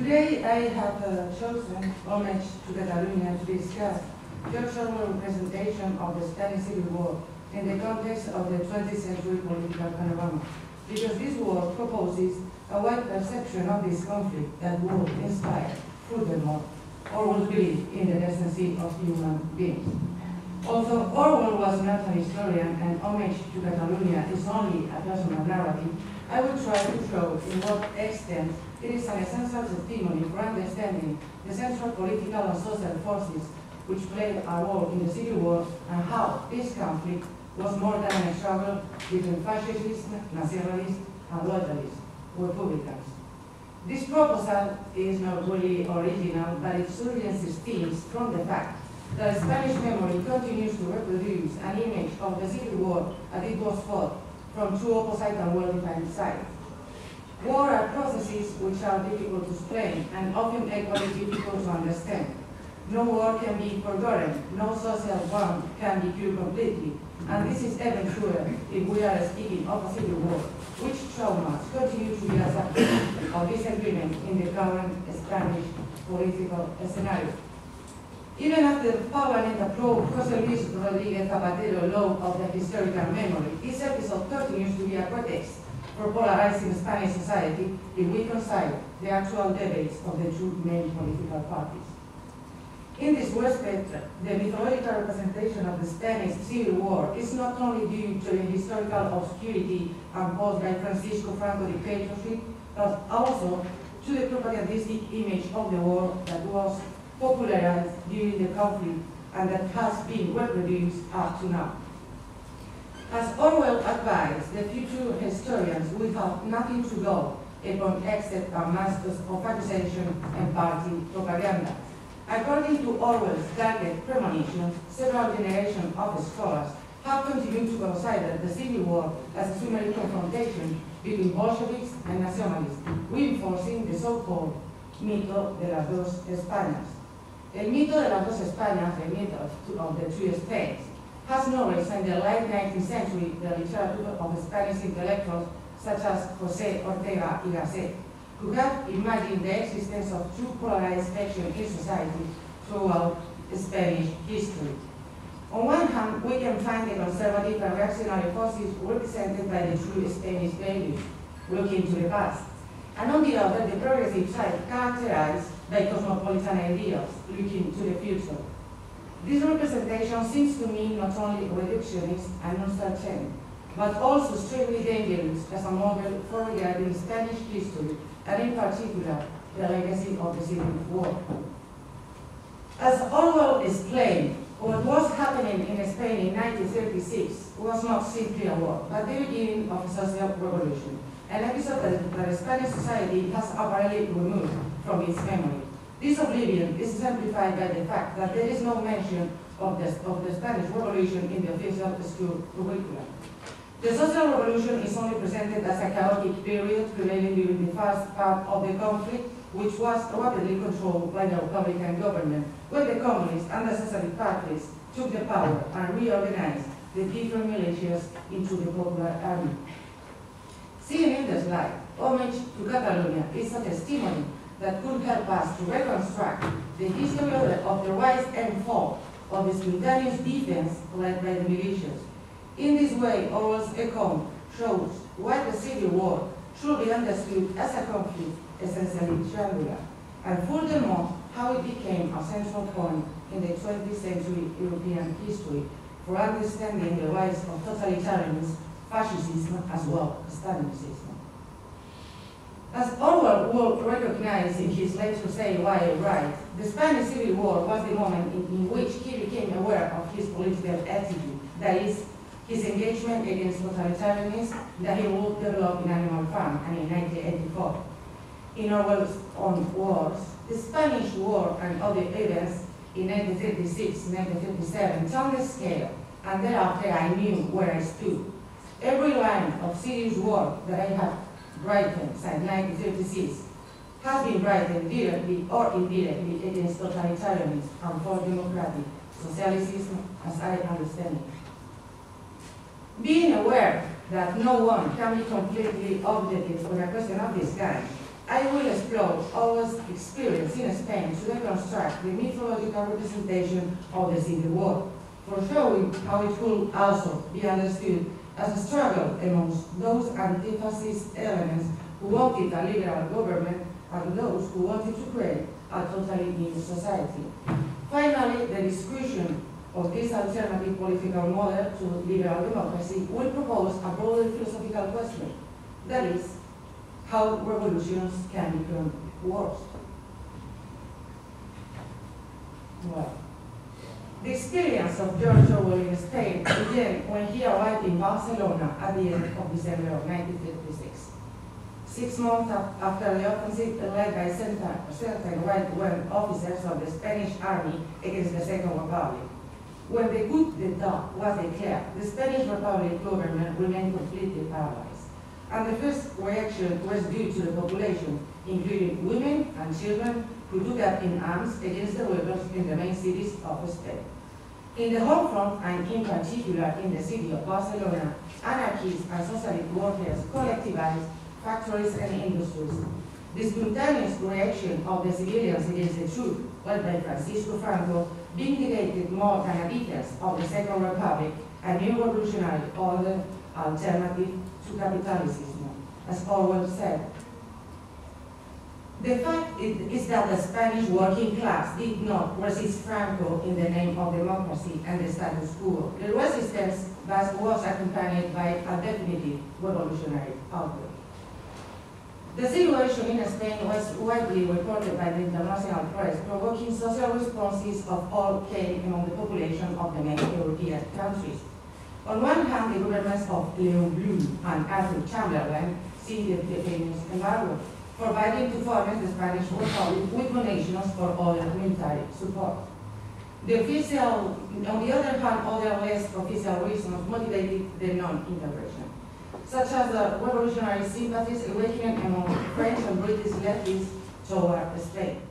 Today I have chosen Homage to Catalonia to discuss George Orwell's representation of the Spanish Civil War in the context of the 20th century political panorama, because this war proposes a wide perception of this conflict that would inspire, furthermore, Orwell's belief in the decency of human beings. Although Orwell was not an historian and Homage to Catalonia is only a personal narrative, I will try to show in what extent it is an essential testimony for understanding the central political and social forces which played a role in the Civil War and how this conflict was more than a struggle between fascists, nationalists, and loyalists, republicans. This proposal is not really original, but its urgency stems from the fact that Spanish memory continues to reproduce an image of the Civil War as it was fought from two opposite and well-defined sides. War are processes which are difficult to explain and often equally difficult to understand. No war can be forgotten, no social bond can be cured completely, and this is even truer if we are speaking of a civil war, which traumas continue to be a subject of disagreement in the current Spanish political scenario. Even after the permanent approach José Luis Rodríguez Zapatero law of the historical memory, this episode continues to be a pretext for polarizing Spanish society if we consider the actual debates of the two main political parties. In this respect, the mythological representation of the Spanish Civil War is not only due to the historical obscurity imposed by Francisco Franco dictatorship, but also to the propagandistic image of the war that was popularized during the conflict and that has been reproduced up to now. As Orwell advised, the future historians will have nothing to go upon except a mass of accusation and party propaganda. According to Orwell's guided premonition, several generations of scholars have continued to consider the Civil War as a summary confrontation between Bolsheviks and nationalists, reinforcing the so-called mito de las dos Españas. El mito de las dos Españas, the myth of the two states, has nourished in the late 19th century the literature of Spanish intellectuals such as José Ortega y Gasset, who have imagined the existence of two polarized factions in society throughout Spanish history. On one hand, we can find the conservative and reactionary forces represented by the true Spanish values, looking to the past, and on the other, the progressive side characterized by cosmopolitan ideals, looking to the future. This representation seems to me not only reductionist and nostalgic, but also extremely dangerous as a model for regarding Spanish history, and in particular, the legacy of the Civil War. As Orwell explained, what was happening in Spain in 1936 was not simply a war, but the beginning of a social revolution, an episode that Spanish society has apparently removed from its memory. This oblivion is exemplified by the fact that there is no mention of the Spanish Revolution in the official school curriculum. The social revolution is only presented as a chaotic period prevailing during the first part of the conflict, which was rapidly controlled by the Republican government, when the communists and the socialist parties took the power and reorganized the different militias into the popular army. Seen in the slide, Homage to Catalonia is a testimony that could help us to reconstruct the history of the rise and fall of the spontaneous defense led by the militias. In this way, Orwell's account shows why the Civil War should be understood as a conflict essentially triangular, and furthermore, how it became a central point in the 20th century European history for understanding the rise of totalitarianism, fascism, as well as Stalinism. As Orwell would recognize in his Let's Say Why I Write, the Spanish Civil War was the moment in which he became aware of his political attitude, that is, his engagement against totalitarianism that he would develop in Animal Farm and in 1984. In Orwell's own words, the Spanish War and other events in 1936-1937 turned the scale, and thereafter I knew where I stood. Every line of serious work that I have written since 1936 has been written directly or indirectly against totalitarianism and for democratic socialism as I understand it. Being aware that no one can be completely objective on a question of this kind, I will explore Orwell's experience in Spain to reconstruct the mythological representation of the civil war, for showing how it could also be understood as a struggle amongst those anti-fascist elements who wanted a liberal government and those who wanted to create a totally new society. Finally, the discussion of this alternative political model to liberal democracy will propose a broader philosophical question, that is, how revolutions can become wars. Well, the experience of George Orwell in Spain began when he arrived in Barcelona at the end of December of 1956. 6 months after the offensive led by certain right-wing officers of the Spanish army against the Second Republic. When the coup d'etat was declared, the Spanish Republic government remained completely paralyzed. And the first reaction was due to the population, including women and children who took up in arms against the rebels in the main cities of Spain. In the home front, and in particular in the city of Barcelona, anarchists and socialist workers collectivized factories and industries. The spontaneous reaction of the civilians against the troops, led by Francisco Franco, vindicated more than a decade of the Second Republic, a new revolutionary order alternative to capitalism, as Orwell said. The fact is that the Spanish working class did not resist Franco in the name of democracy and the status quo. The resistance was accompanied by a definitive revolutionary outbreak. The situation in Spain was widely reported by the international press, provoking social responses of all kind among the population of the main European countries. On one hand, the governments of Leon Blum and Arthur Chamberlain seized the famous embargo, providing to foreign the Spanish Republic with donations for all military support. On the other hand, other less official reasons motivated the non-intervention, such as the revolutionary sympathies awakening among French and British leftists toward Spain.